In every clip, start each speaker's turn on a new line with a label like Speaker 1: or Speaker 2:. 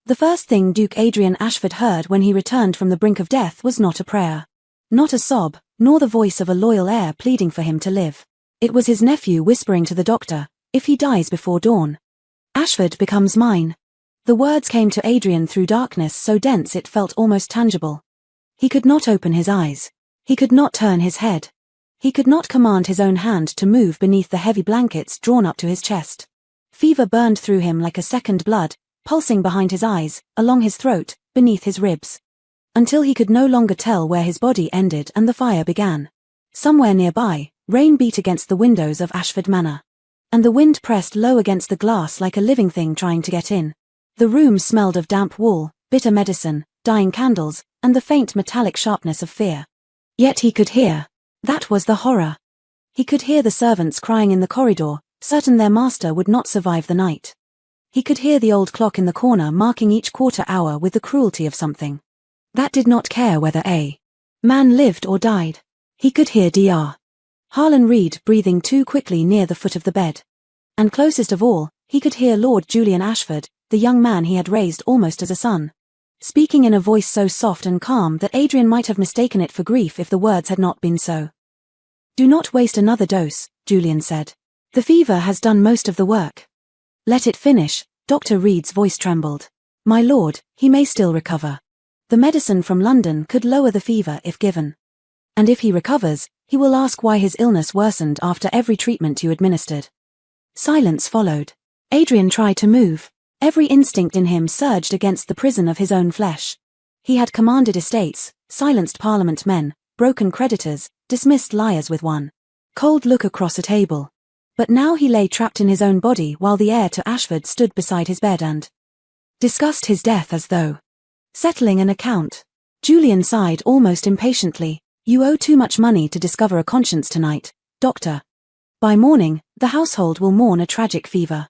Speaker 1: The first thing Duke Adrian Ashford heard when he returned from the brink of death was not a prayer. Not a sob, nor the voice of a loyal heir pleading for him to live. It was his nephew whispering to the doctor, "If he dies before dawn, Ashford becomes mine." The words came to Adrian through darkness so dense it felt almost tangible. He could not open his eyes. He could not turn his head. He could not command his own hand to move beneath the heavy blankets drawn up to his chest. Fever burned through him like a second blood, pulsing behind his eyes, along his throat, beneath his ribs. Until he could no longer tell where his body ended and the fire began. Somewhere nearby, rain beat against the windows of Ashford Manor. And the wind pressed low against the glass like a living thing trying to get in. The room smelled of damp wool, bitter medicine, dying candles, and the faint metallic sharpness of fear. Yet he could hear. That was the horror. He could hear the servants crying in the corridor, certain their master would not survive the night. He could hear the old clock in the corner marking each quarter hour with the cruelty of something that did not care whether a man lived or died. He could hear Dr. Harlan Reed breathing too quickly near the foot of the bed. And closest of all, he could hear Lord Julian Ashford, the young man he had raised almost as a son, speaking in a voice so soft and calm that Adrian might have mistaken it for grief if the words had not been so. "Do not waste another dose," Julian said. "The fever has done most of the work. Let it finish." Dr. Reed's voice trembled. "My lord, he may still recover. The medicine from London could lower the fever if given. And if he recovers, he will ask why his illness worsened after every treatment you administered." Silence followed. Adrian tried to move. Every instinct in him surged against the prison of his own flesh. He had commanded estates, silenced parliament men, broken creditors, dismissed liars with one cold look across a table. But now he lay trapped in his own body while the heir to Ashford stood beside his bed and discussed his death as though settling an account. Julian sighed almost impatiently. "You owe too much money to discover a conscience tonight, Doctor. By morning, the household will mourn a tragic fever.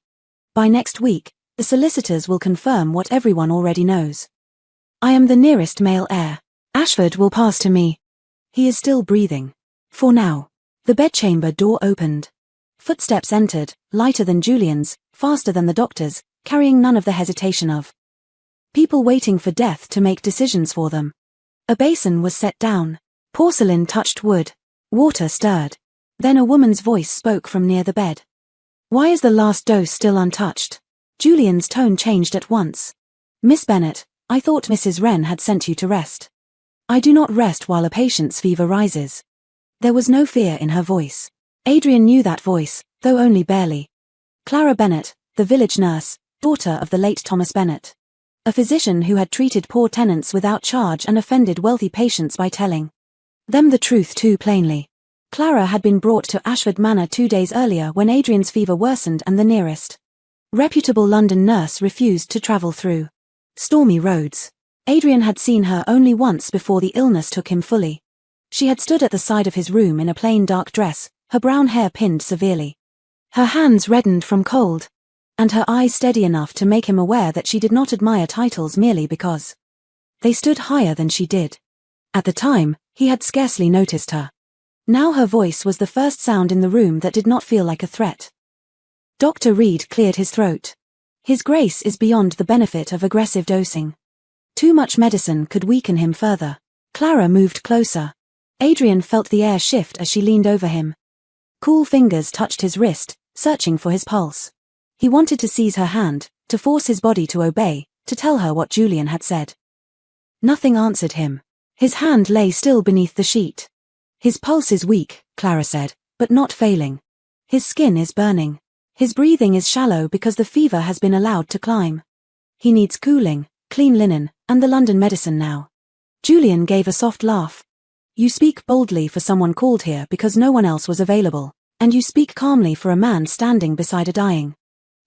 Speaker 1: By next week, the solicitors will confirm what everyone already knows. I am the nearest male heir. Ashford will pass to me. He is still breathing. For now." The bedchamber door opened. Footsteps entered, lighter than Julian's, faster than the doctor's, carrying none of the hesitation of people waiting for death to make decisions for them. A basin was set down. Porcelain touched wood. Water stirred. Then a woman's voice spoke from near the bed. "Why is the last dose still untouched?" Julian's tone changed at once. "Miss Bennet, I thought Mrs. Wren had sent you to rest." "I do not rest while a patient's fever rises." There was no fear in her voice. Adrian knew that voice, though only barely. Clara Bennet, the village nurse, daughter of the late Thomas Bennet. A physician who had treated poor tenants without charge and offended wealthy patients by telling them the truth too plainly. Clara had been brought to Ashford Manor 2 days earlier when Adrian's fever worsened and the nearest reputable London nurse refused to travel through stormy roads. Adrian had seen her only once before the illness took him fully. She had stood at the side of his room in a plain dark dress, her brown hair pinned severely. Her hands reddened from cold, and her eyes steady enough to make him aware that she did not admire titles merely because they stood higher than she did. At the time, he had scarcely noticed her. Now her voice was the first sound in the room that did not feel like a threat. Dr. Reed cleared his throat. "His Grace is beyond the benefit of aggressive dosing. Too much medicine could weaken him further." Clara moved closer. Adrian felt the air shift as she leaned over him. Cool fingers touched his wrist, searching for his pulse. He wanted to seize her hand, to force his body to obey, to tell her what Julian had said. Nothing answered him. His hand lay still beneath the sheet. "His pulse is weak," Clara said, "but not failing. His skin is burning. His breathing is shallow because the fever has been allowed to climb. He needs cooling, clean linen, and the London medicine now." Julian gave a soft laugh. "You speak boldly for someone called here because no one else was available, and you speak calmly for a man standing beside a dying."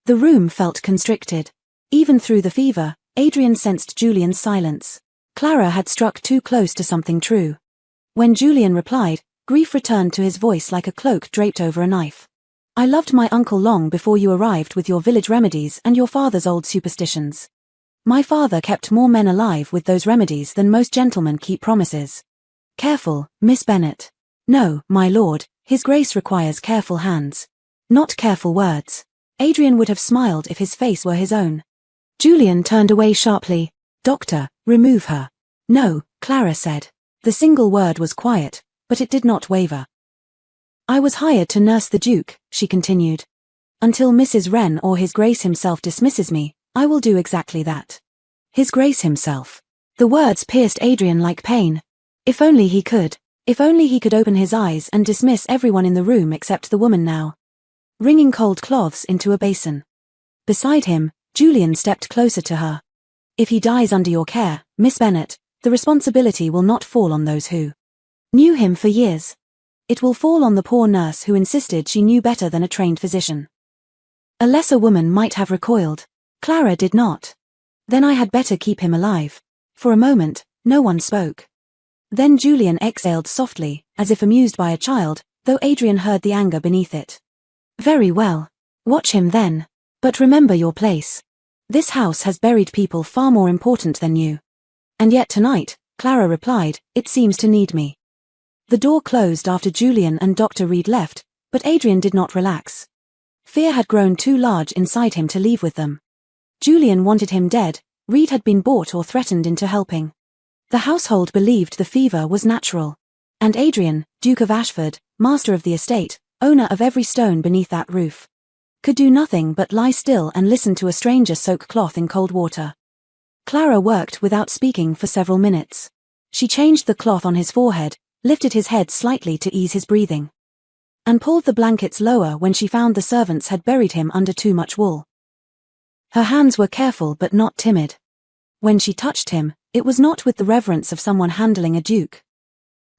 Speaker 1: The room felt constricted. Even through the fever, Adrian sensed Julian's silence. Clara had struck too close to something true. When Julian replied, grief returned to his voice like a cloak draped over a knife. "I loved my uncle long before you arrived with your village remedies and your father's old superstitions. My father kept more men alive with those remedies than most gentlemen keep promises." "Careful, Miss Bennet." "No, my lord, His Grace requires careful hands. Not careful words." Adrian would have smiled if his face were his own. Julian turned away sharply. "Doctor, remove her." "No," Clara said. The single word was quiet, but it did not waver. "I was hired to nurse the Duke," she continued. "Until Mrs. Wren or His Grace himself dismisses me, I will do exactly that." His Grace himself. The words pierced Adrian like pain. If only he could. If only he could open his eyes and dismiss everyone in the room except the woman now. Wringing cold cloths into a basin. Beside him, Julian stepped closer to her. "If he dies under your care, Miss Bennet, the responsibility will not fall on those who knew him for years. It will fall on the poor nurse who insisted she knew better than a trained physician." A lesser woman might have recoiled. Clara did not. "Then I had better keep him alive." For a moment, no one spoke. Then Julian exhaled softly, as if amused by a child, though Adrian heard the anger beneath it. "Very well. Watch him then. But remember your place. This house has buried people far more important than you." "And yet tonight," Clara replied, "it seems to need me." The door closed after Julian and Dr. Reed left, but Adrian did not relax. Fear had grown too large inside him to leave with them. Julian wanted him dead, Reed had been bought or threatened into helping. The household believed the fever was natural. And Adrian, Duke of Ashford, master of the estate, owner of every stone beneath that roof, could do nothing but lie still and listen to a stranger soak cloth in cold water. Clara worked without speaking for several minutes. She changed the cloth on his forehead, lifted his head slightly to ease his breathing, and pulled the blankets lower when she found the servants had buried him under too much wool. Her hands were careful but not timid. When she touched him, it was not with the reverence of someone handling a duke,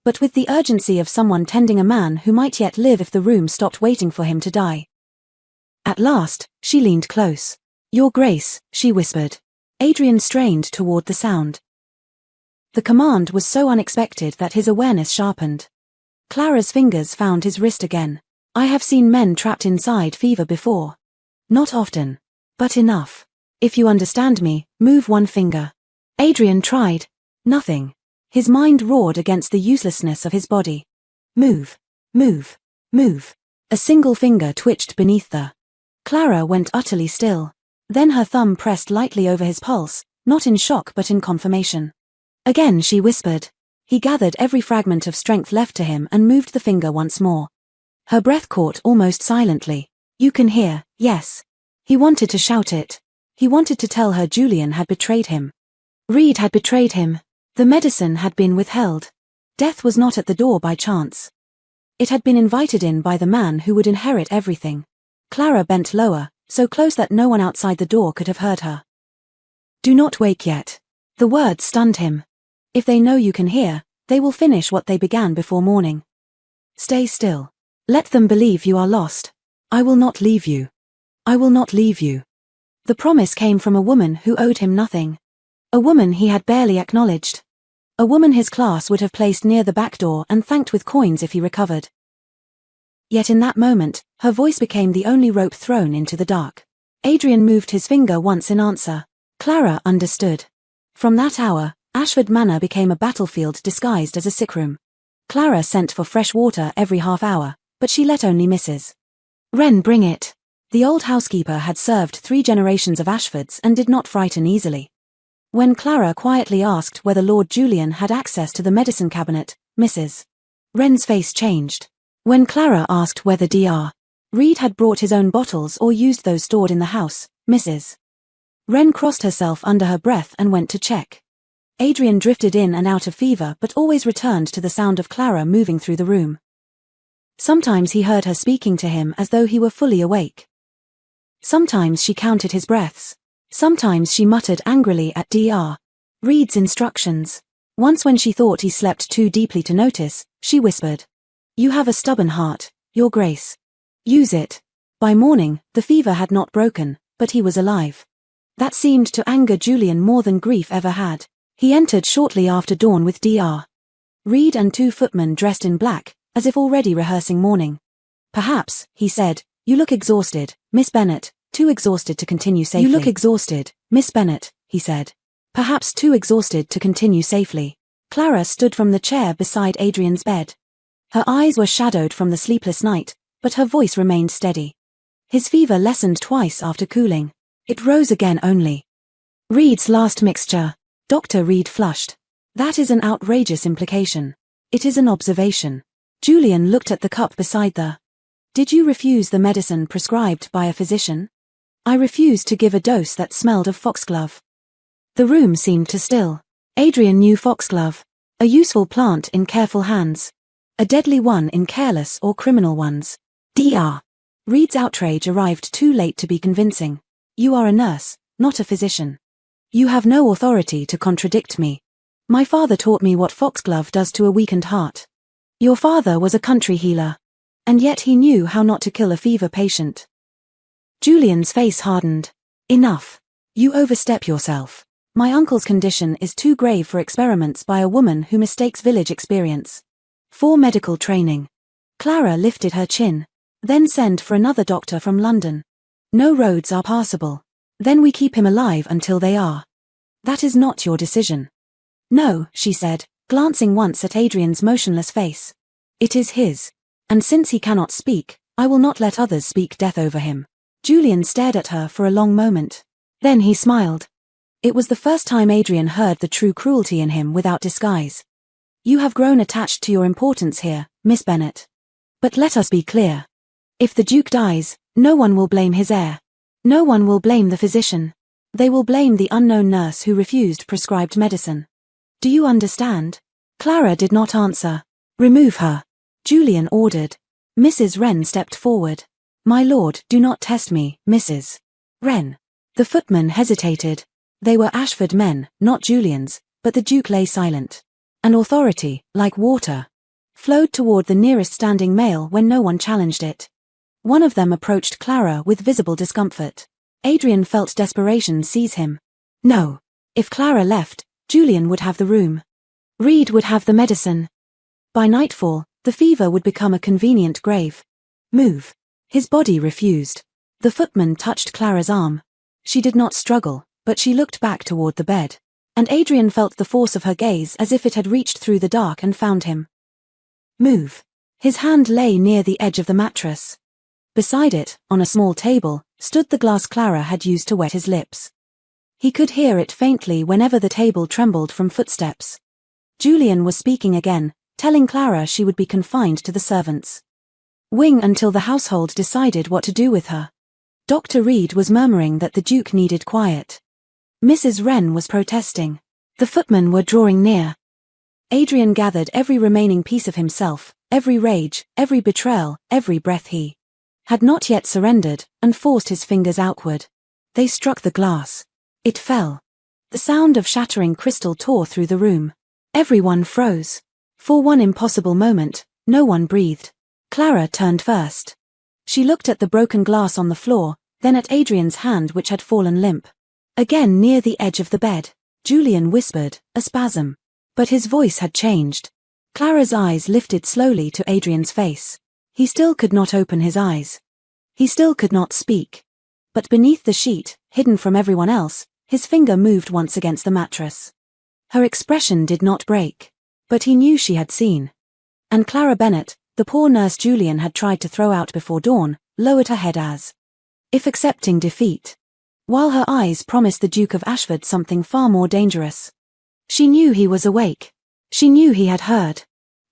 Speaker 1: but with the urgency of someone tending a man who might yet live if the room stopped waiting for him to die. At last, she leaned close. "Your Grace," she whispered. Adrian strained toward the sound. The command was so unexpected that his awareness sharpened. Clara's fingers found his wrist again. "I have seen men trapped inside fever before. Not often. But enough. If you understand me, move one finger." Adrian tried. Nothing. His mind roared against the uselessness of his body. "Move. Move. Move." A single finger twitched beneath the. Clara went utterly still. Then her thumb pressed lightly over his pulse, not in shock but in confirmation. Again she whispered. He gathered every fragment of strength left to him and moved the finger once more. Her breath caught almost silently. "You can hear, yes." He wanted to shout it. He wanted to tell her Julian had betrayed him. Reed had betrayed him. The medicine had been withheld. Death was not at the door by chance. It had been invited in by the man who would inherit everything. Clara bent lower, so close that no one outside the door could have heard her. "Do not wake yet." The words stunned him. "If they know you can hear, they will finish what they began before morning. Stay still. Let them believe you are lost. I will not leave you. I will not leave you." The promise came from a woman who owed him nothing. A woman he had barely acknowledged. A woman his class would have placed near the back door and thanked with coins if he recovered. Yet in that moment, her voice became the only rope thrown into the dark. Adrian moved his finger once in answer. Clara understood. From that hour, Ashford Manor became a battlefield disguised as a sickroom. Clara sent for fresh water every half hour, but she let only Mrs. Wren bring it. The old housekeeper had served 3 generations of Ashfords and did not frighten easily. When Clara quietly asked whether Lord Julian had access to the medicine cabinet, Mrs. Wren's face changed. When Clara asked whether Dr. Reed had brought his own bottles or used those stored in the house, Mrs. Wren crossed herself under her breath and went to check. Adrian drifted in and out of fever but always returned to the sound of Clara moving through the room. Sometimes he heard her speaking to him as though he were fully awake. Sometimes she counted his breaths. Sometimes she muttered angrily at Dr. Reed's instructions. Once when she thought he slept too deeply to notice, she whispered, "You have a stubborn heart, Your Grace. Use it." By morning, the fever had not broken, but he was alive. That seemed to anger Julian more than grief ever had. He entered shortly after dawn with Dr. Reed and 2 footmen dressed in black, as if already rehearsing morning. "Perhaps," he said, "you look exhausted, Miss Bennet, too exhausted to continue safely." "You look exhausted, Miss Bennet," he said. "Perhaps too exhausted to continue safely." Clara stood from the chair beside Adrian's bed. Her eyes were shadowed from the sleepless night, but her voice remained steady. His fever lessened twice after cooling. It rose again only. Reed's last mixture. Dr. Reed flushed. That is an outrageous implication. It is an observation. Julian looked at the cup beside the. Did you refuse the medicine prescribed by a physician? I refused to give a dose that smelled of foxglove. The room seemed to still. Adrian knew foxglove. A useful plant in careful hands. A deadly one in careless or criminal ones. Dr. Reed's outrage arrived too late to be convincing. You are a nurse, not a physician. You have no authority to contradict me. My father taught me what foxglove does to a weakened heart. Your father was a country healer. And yet he knew how not to kill a fever patient. Julian's face hardened. Enough. You overstep yourself. My uncle's condition is too grave for experiments by a woman who mistakes village experience for medical training. Clara lifted her chin. Then send for another doctor from London. No roads are passable. Then we keep him alive until they are. That is not your decision. No, she said, glancing once at Adrian's motionless face. It is his. And since he cannot speak, I will not let others speak death over him. Julian stared at her for a long moment. Then he smiled. It was the first time Adrian heard the true cruelty in him without disguise. You have grown attached to your importance here, Miss Bennet. But let us be clear. If the Duke dies, no one will blame his heir. No one will blame the physician. They will blame the unknown nurse who refused prescribed medicine. Do you understand? Clara did not answer. Remove her. Julian ordered. Mrs. Wren stepped forward. My lord, do not test me, Mrs. Wren. The footman hesitated. They were Ashford men, not Julian's, but the Duke lay silent. An authority, like water, flowed toward the nearest standing male when no one challenged it. One of them approached Clara with visible discomfort. Adrian felt desperation seize him. No. If Clara left, Julian would have the room. Reed would have the medicine. By nightfall, the fever would become a convenient grave. Move. His body refused. The footman touched Clara's arm. She did not struggle, but she looked back toward the bed. And Adrian felt the force of her gaze as if it had reached through the dark and found him. Move. His hand lay near the edge of the mattress. Beside it, on a small table, stood the glass Clara had used to wet his lips. He could hear it faintly whenever the table trembled from footsteps. Julian was speaking again, telling Clara she would be confined to the servants' wing until the household decided what to do with her. Dr. Reed was murmuring that the Duke needed quiet. Mrs. Wren was protesting. The footmen were drawing near. Adrian gathered every remaining piece of himself, every rage, every betrayal, every breath he had not yet surrendered, and forced his fingers outward. They struck the glass. It fell. The sound of shattering crystal tore through the room. Everyone froze. For one impossible moment, no one breathed. Clara turned first. She looked at the broken glass on the floor, then at Adrian's hand which had fallen limp. Again near the edge of the bed, Julian whispered, a spasm. But his voice had changed. Clara's eyes lifted slowly to Adrian's face. He still could not open his eyes. He still could not speak. But beneath the sheet, hidden from everyone else, his finger moved once against the mattress. Her expression did not break. But he knew she had seen. And Clara Bennet, the poor nurse Julian had tried to throw out before dawn, lowered her head as if accepting defeat. While her eyes promised the Duke of Ashford something far more dangerous. She knew he was awake. She knew he had heard.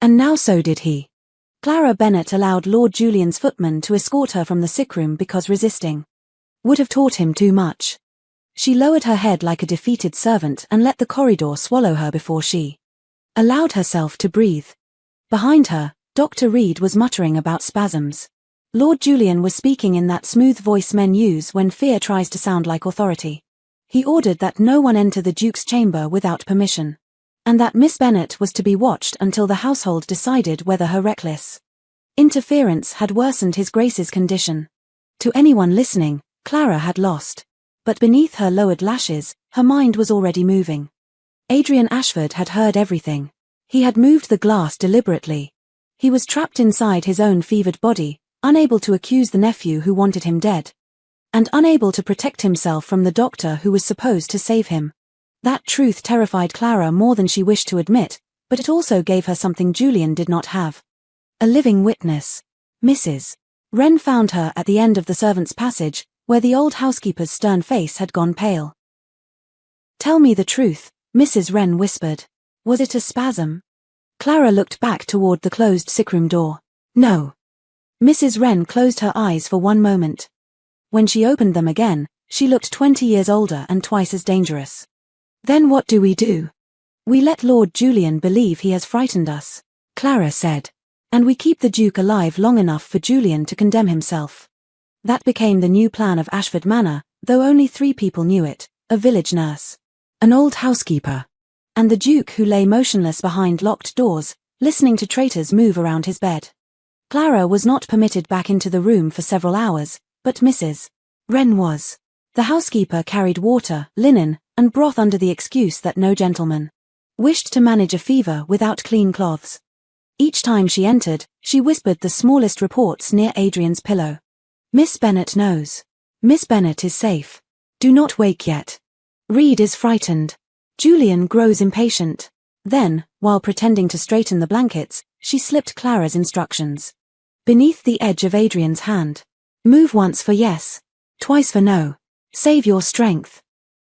Speaker 1: And now so did he. Clara Bennet allowed Lord Julian's footman to escort her from the sickroom because resisting would have taught him too much. She lowered her head like a defeated servant and let the corridor swallow her before she allowed herself to breathe. Behind her, Dr. Reed was muttering about spasms. Lord Julian was speaking in that smooth voice men use when fear tries to sound like authority. He ordered that no one enter the Duke's chamber without permission. And that Miss Bennet was to be watched until the household decided whether her reckless interference had worsened his Grace's condition. To anyone listening, Clara had lost. But beneath her lowered lashes, her mind was already moving. Adrian Ashford had heard everything. He had moved the glass deliberately. He was trapped inside his own fevered body, unable to accuse the nephew who wanted him dead. And unable to protect himself from the doctor who was supposed to save him. That truth terrified Clara more than she wished to admit, but it also gave her something Julian did not have. A living witness. Mrs. Wren found her at the end of the servants' passage, where the old housekeeper's stern face had gone pale. Tell me the truth, Mrs. Wren whispered. Was it a spasm? Clara looked back toward the closed sickroom door. No. Mrs. Wren closed her eyes for one moment. When she opened them again, she looked 20 years older and twice as dangerous. Then what do? We let Lord Julian believe he has frightened us, Clara said. And we keep the Duke alive long enough for Julian to condemn himself. That became the new plan of Ashford Manor, though only 3 people knew it: a village nurse, an old housekeeper, and the Duke, who lay motionless behind locked doors, listening to traitors move around his bed. Clara was not permitted back into the room for several hours, but Mrs. Wren was. The housekeeper carried water, linen, and broth under the excuse that no gentleman wished to manage a fever without clean cloths. Each time she entered, she whispered the smallest reports near Adrian's pillow. Miss Bennet knows. Miss Bennet is safe. Do not wake yet. Reed is frightened. Julian grows impatient. Then, while pretending to straighten the blankets, she slipped Clara's instructions beneath the edge of Adrian's hand. Move once for yes, twice for no. Save your strength.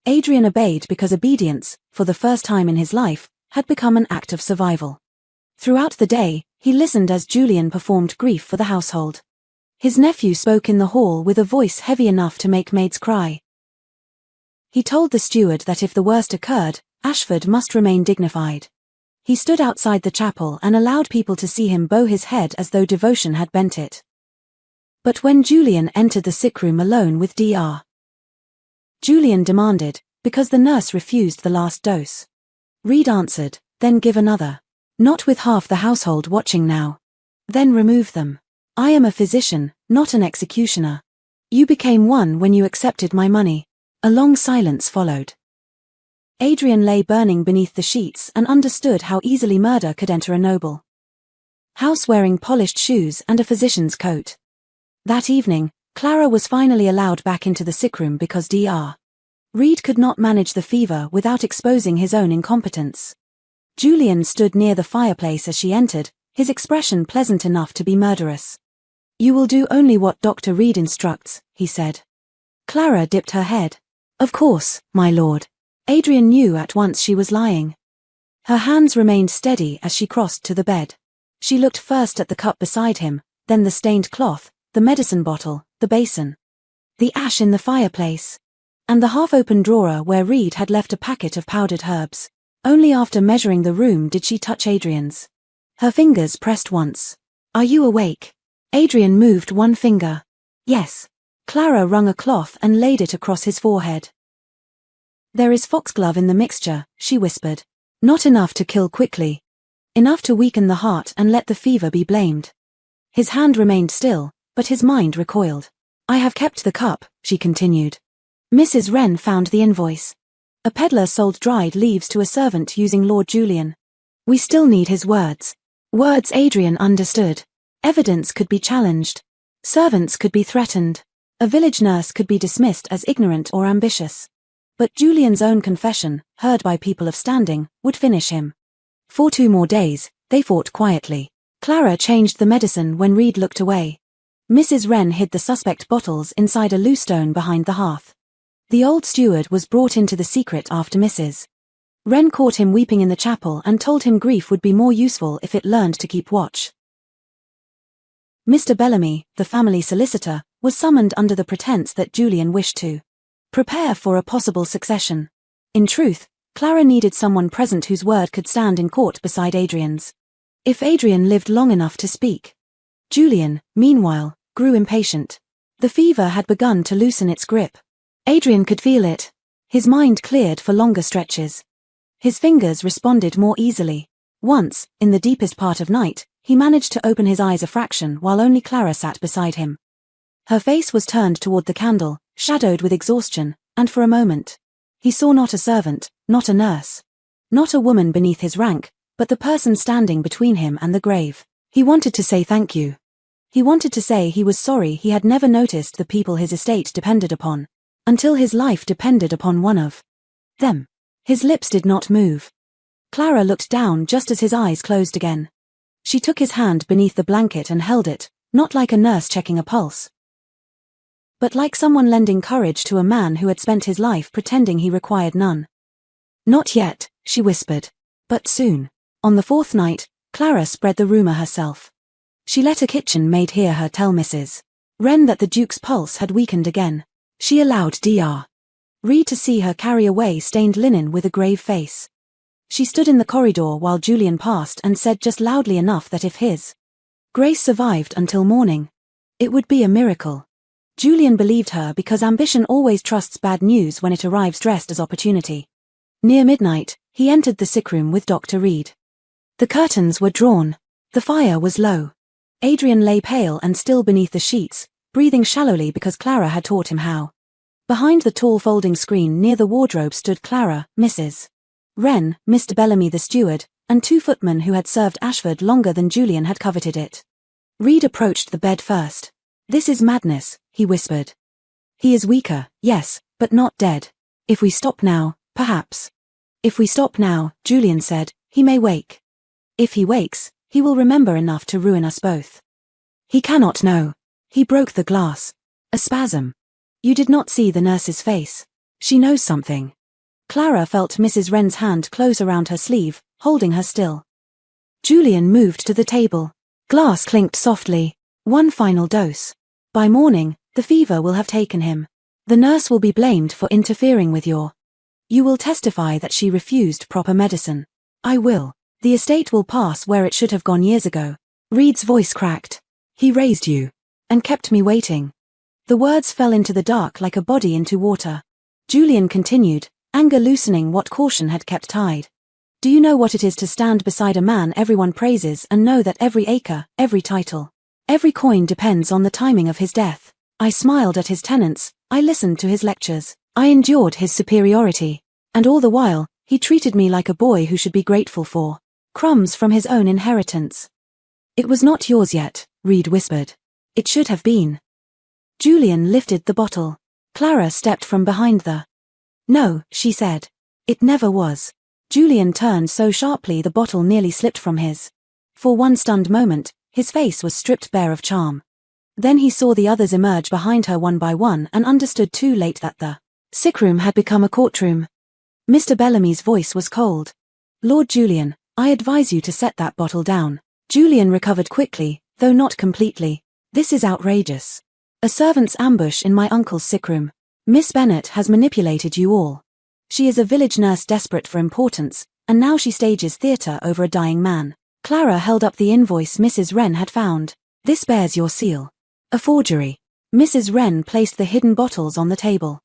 Speaker 1: Adrian obeyed because obedience, for the first time in his life, had become an act of survival. Throughout the day, he listened as Julian performed grief for the household. His nephew spoke in the hall with a voice heavy enough to make maids cry. He told the steward that if the worst occurred, Ashford must remain dignified. He stood outside the chapel and allowed people to see him bow his head as though devotion had bent it. But when Julian entered the sickroom alone with Dr. Julian demanded, because the nurse refused the last dose. Reed answered, then give another. Not with half the household watching now. Then remove them. I am a physician, not an executioner. You became one when you accepted my money. A long silence followed. Adrian lay burning beneath the sheets and understood how easily murder could enter a noble house wearing polished shoes and a physician's coat. That evening, Clara was finally allowed back into the sickroom because Dr. Reed could not manage the fever without exposing his own incompetence. Julian stood near the fireplace as she entered, his expression pleasant enough to be murderous. You will do only what Dr. Reed instructs, he said. Clara dipped her head. Of course, my lord. Adrian knew at once she was lying. Her hands remained steady as she crossed to the bed. She looked first at the cup beside him, then the stained cloth, the medicine bottle, the basin, the ash in the fireplace, and the half-open drawer where Reed had left a packet of powdered herbs. Only after measuring the room did she touch Adrian's. Her fingers pressed once. Are you awake? Adrian moved one finger. Yes. Clara wrung a cloth and laid it across his forehead. There is foxglove in the mixture, she whispered. Not enough to kill quickly. Enough to weaken the heart and let the fever be blamed. His hand remained still, but his mind recoiled. I have kept the cup, she continued. Mrs. Wren found the invoice. A peddler sold dried leaves to a servant using Lord Julian. We still need his words. Words Adrian understood. Evidence could be challenged. Servants could be threatened. A village nurse could be dismissed as ignorant or ambitious. But Julian's own confession, heard by people of standing, would finish him. For 2 more days, they fought quietly. Clara changed the medicine when Reed looked away. Mrs. Wren hid the suspect bottles inside a loose stone behind the hearth. The old steward was brought into the secret after Mrs. Wren caught him weeping in the chapel and told him grief would be more useful if it learned to keep watch. Mr. Bellamy, the family solicitor, was summoned under the pretense that Julian wished to prepare for a possible succession. In truth, Clara needed someone present whose word could stand in court beside Adrian's. If Adrian lived long enough to speak. Julian, meanwhile, grew impatient. The fever had begun to loosen its grip. Adrian could feel it. His mind cleared for longer stretches. His fingers responded more easily. Once, in the deepest part of night, he managed to open his eyes a fraction while only Clara sat beside him. Her face was turned toward the candle, shadowed with exhaustion, and for a moment, he saw not a servant, not a nurse, not a woman beneath his rank, but the person standing between him and the grave. He wanted to say thank you. He wanted to say he was sorry he had never noticed the people his estate depended upon, until his life depended upon one of them. His lips did not move. Clara looked down just as his eyes closed again. She took his hand beneath the blanket and held it, not like a nurse checking a pulse, but like someone lending courage to a man who had spent his life pretending he required none. Not yet, she whispered. But soon. On the fourth night, Clara spread the rumor herself. She let a kitchen maid hear her tell Mrs. Wren that the Duke's pulse had weakened again. She allowed Dr. Reed to see her carry away stained linen with a grave face. She stood in the corridor while Julian passed and said just loudly enough that if his Grace survived until morning, it would be a miracle. Julian believed her because ambition always trusts bad news when it arrives dressed as opportunity. Near midnight, he entered the sickroom with Dr. Reed. The curtains were drawn. The fire was low. Adrian lay pale and still beneath the sheets, breathing shallowly because Clara had taught him how. Behind the tall folding screen near the wardrobe stood Clara, Mrs. Wren, Mr. Bellamy the steward, and 2 footmen who had served Ashford longer than Julian had coveted it. Reed approached the bed first. "This is madness," he whispered. "He is weaker, yes, but not dead. If we stop now, perhaps." "If we stop now," Julian said, "he may wake. If he wakes, he will remember enough to ruin us both. He cannot know." He broke the glass. A spasm. "You did not see the nurse's face. She knows something." Clara felt Mrs. Wren's hand close around her sleeve, holding her still. Julian moved to the table. Glass clinked softly. "One final dose. By morning, the fever will have taken him. The nurse will be blamed for interfering with your. You will testify that she refused proper medicine." "I will. The estate will pass where it should have gone years ago." Reed's voice cracked. "He raised you. And kept me waiting." The words fell into the dark like a body into water. Julian continued, anger loosening what caution had kept tied. "Do you know what it is to stand beside a man everyone praises and know that every acre, every title, every coin depends on the timing of his death? I smiled at his tenants, I listened to his lectures, I endured his superiority. And all the while, he treated me like a boy who should be grateful for crumbs from his own inheritance." "It was not yours yet," Reed whispered. "It should have been." Julian lifted the bottle. Clara stepped from behind the. "No," she said. "It never was." Julian turned so sharply the bottle nearly slipped from his. For one stunned moment, his face was stripped bare of charm. Then he saw the others emerge behind her one by one and understood too late that the sickroom had become a courtroom. Mr. Bellamy's voice was cold. "Lord Julian, I advise you to set that bottle down." Julian recovered quickly, though not completely. "This is outrageous. A servant's ambush in my uncle's sickroom. Miss Bennet has manipulated you all. She is a village nurse desperate for importance, and now she stages theatre over a dying man." Clara held up the invoice Mrs. Wren had found. "This bears your seal." "A forgery." Mrs. Wren placed the hidden bottles on the table.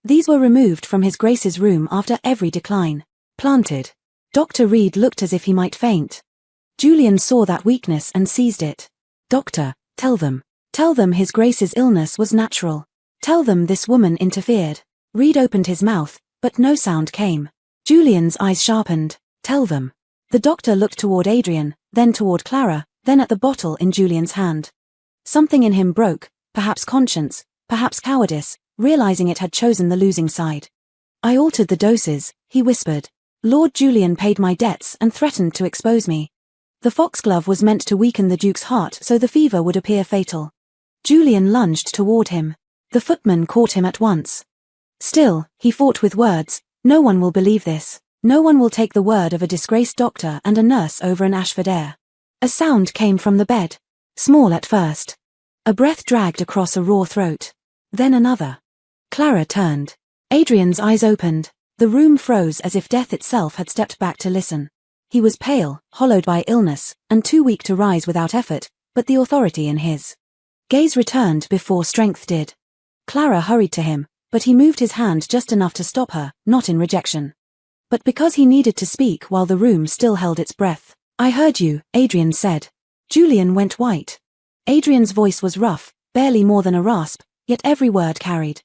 Speaker 1: "These were removed from His Grace's room after every decline. Planted." Dr. Reed looked as if he might faint. Julian saw that weakness and seized it. "Doctor, tell them. Tell them His Grace's illness was natural. Tell them this woman interfered." Reed opened his mouth, but no sound came. Julian's eyes sharpened. "Tell them." The doctor looked toward Adrian, then toward Clara, then at the bottle in Julian's hand. Something in him broke, perhaps conscience, perhaps cowardice, realizing it had chosen the losing side. "I altered the doses," he whispered. "Lord Julian paid my debts and threatened to expose me. The foxglove was meant to weaken the Duke's heart so the fever would appear fatal." Julian lunged toward him. The footman caught him at once. "Still," he fought with words, "no one will believe this. No one will take the word of a disgraced doctor and a nurse over an Ashford heir." A sound came from the bed. Small at first. A breath dragged across a raw throat. Then another. Clara turned. Adrian's eyes opened. The room froze as if death itself had stepped back to listen. He was pale, hollowed by illness, and too weak to rise without effort, but the authority in his gaze returned before strength did. Clara hurried to him, but he moved his hand just enough to stop her, not in rejection, but because he needed to speak while the room still held its breath. "I heard you," Adrian said. Julian went white. Adrian's voice was rough, barely more than a rasp, yet every word carried.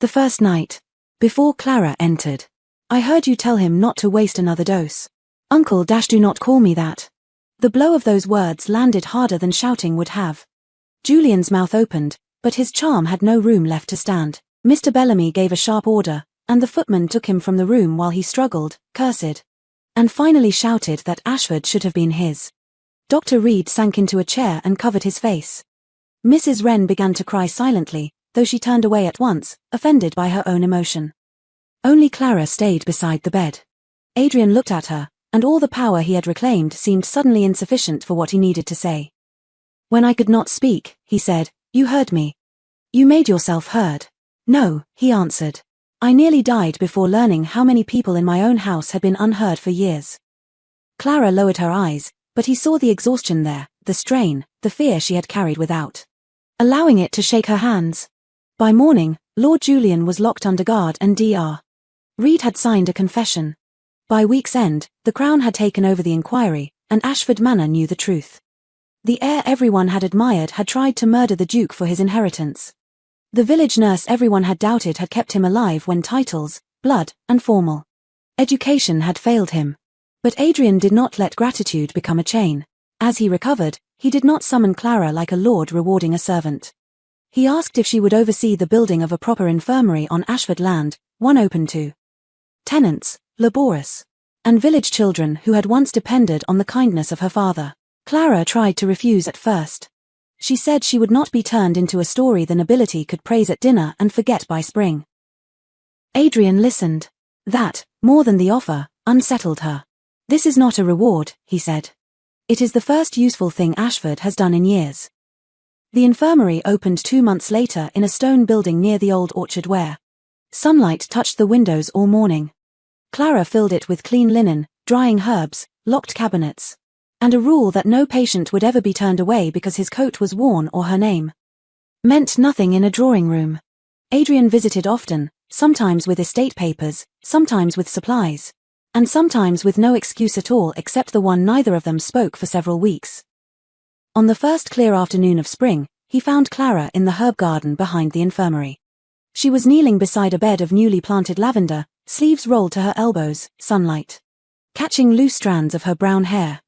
Speaker 1: "The first night, before Clara entered, I heard you tell him not to waste another dose. Uncle, do not call me that." The blow of those words landed harder than shouting would have. Julian's mouth opened, but his charm had no room left to stand. Mr. Bellamy gave a sharp order, and the footman took him from the room while he struggled, cursed, and finally shouted that Ashford should have been his. Dr. Reed sank into a chair and covered his face. Mrs. Wren began to cry silently, though she turned away at once, offended by her own emotion. Only Clara stayed beside the bed. Adrian looked at her, and all the power he had reclaimed seemed suddenly insufficient for what he needed to say. "When I could not speak," he said, "you heard me. You made yourself heard." "No," he answered. "I nearly died before learning how many people in my own house had been unheard for years." Clara lowered her eyes, but he saw the exhaustion there, the strain, the fear she had carried without allowing it to shake her hands. By morning, Lord Julian was locked under guard and Dr. Reed had signed a confession. By week's end, the Crown had taken over the inquiry, and Ashford Manor knew the truth. The heir everyone had admired had tried to murder the Duke for his inheritance. The village nurse everyone had doubted had kept him alive when titles, blood, and formal education had failed him. But Adrian did not let gratitude become a chain. As he recovered, he did not summon Clara like a lord rewarding a servant. He asked if she would oversee the building of a proper infirmary on Ashford land, one open to tenants, labourers, and village children who had once depended on the kindness of her father. Clara tried to refuse at first. She said she would not be turned into a story the nobility could praise at dinner and forget by spring. Adrian listened. That, more than the offer, unsettled her. "This is not a reward," he said. "It is the first useful thing Ashford has done in years." The infirmary opened 2 months later in a stone building near the old orchard where sunlight touched the windows all morning. Clara filled it with clean linen, drying herbs, locked cabinets, and a rule that no patient would ever be turned away because his coat was worn or her name meant nothing in a drawing room. Adrian visited often, sometimes with estate papers, sometimes with supplies, and sometimes with no excuse at all except the one neither of them spoke for several weeks. On the first clear afternoon of spring, he found Clara in the herb garden behind the infirmary. She was kneeling beside a bed of newly planted lavender, sleeves rolled to her elbows, sunlight catching loose strands of her brown hair.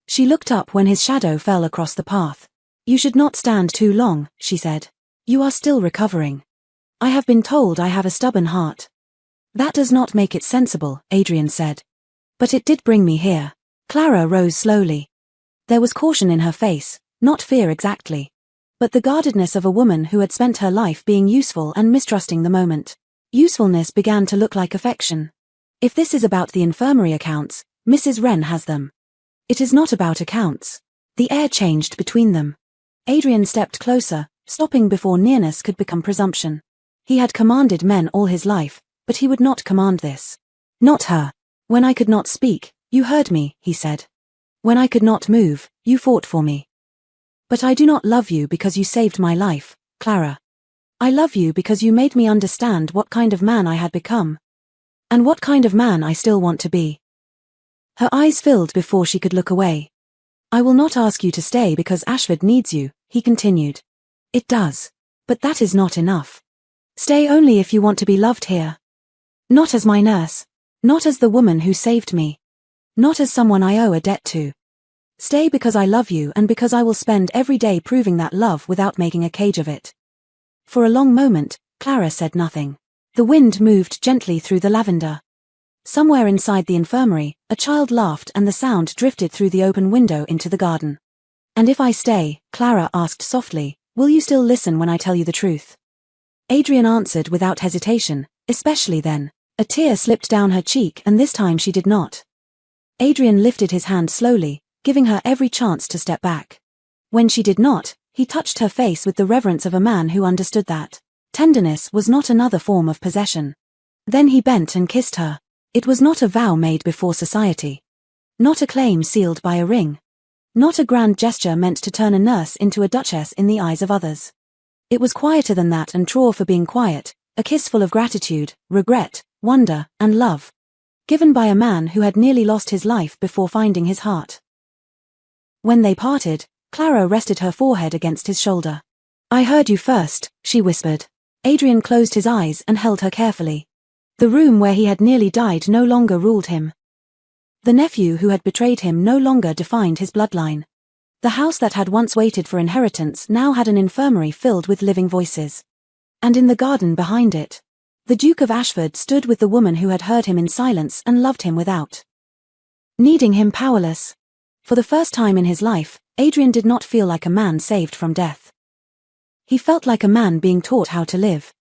Speaker 1: She looked up when his shadow fell across the path. "You should not stand too long," she said. "You are still recovering. I have been told I have a stubborn heart." "That does not make it sensible," Adrian said. "But it did bring me here." Clara rose slowly. There was caution in her face, not fear exactly, but the guardedness of a woman who had spent her life being useful and mistrusting the moment. Usefulness began to look like affection. "If this is about the infirmary accounts, Mrs. Wren has them. It is not about accounts." The air changed between them. Adrian stepped closer, stopping before nearness could become presumption. He had commanded men all his life, but he would not command this. Not her. "When I could not speak, you heard me," he said. "When I could not move, you fought for me. But I do not love you because you saved my life, Clara. I love you because you made me understand what kind of man I had become. And what kind of man I still want to be." Her eyes filled before she could look away. "I will not ask you to stay because Ashford needs you," he continued. "It does. But that is not enough. Stay only if you want to be loved here. Not as my nurse. Not as the woman who saved me. Not as someone I owe a debt to. Stay because I love you and because I will spend every day proving that love without making a cage of it." For a long moment, Clara said nothing. The wind moved gently through the lavender. Somewhere inside the infirmary, a child laughed and the sound drifted through the open window into the garden. "And if I stay," Clara asked softly, "will you still listen when I tell you the truth?" Adrian answered without hesitation, "Especially then." A tear slipped down her cheek and this time she did not. Adrian lifted his hand slowly, giving her every chance to step back. When she did not, he touched her face with the reverence of a man who understood that tenderness was not another form of possession. Then he bent and kissed her. It was not a vow made before society. Not a claim sealed by a ring. Not a grand gesture meant to turn a nurse into a duchess in the eyes of others. It was quieter than that and true for being quiet, a kiss full of gratitude, regret, wonder, and love. Given by a man who had nearly lost his life before finding his heart. When they parted, Clara rested her forehead against his shoulder. "I heard you first," she whispered. Adrian closed his eyes and held her carefully. The room where he had nearly died no longer ruled him. The nephew who had betrayed him no longer defined his bloodline. The house that had once waited for inheritance now had an infirmary filled with living voices. And in the garden behind it, the Duke of Ashford stood with the woman who had heard him in silence and loved him without needing him, powerless. For the first time in his life, Adrian did not feel like a man saved from death. He felt like a man being taught how to live.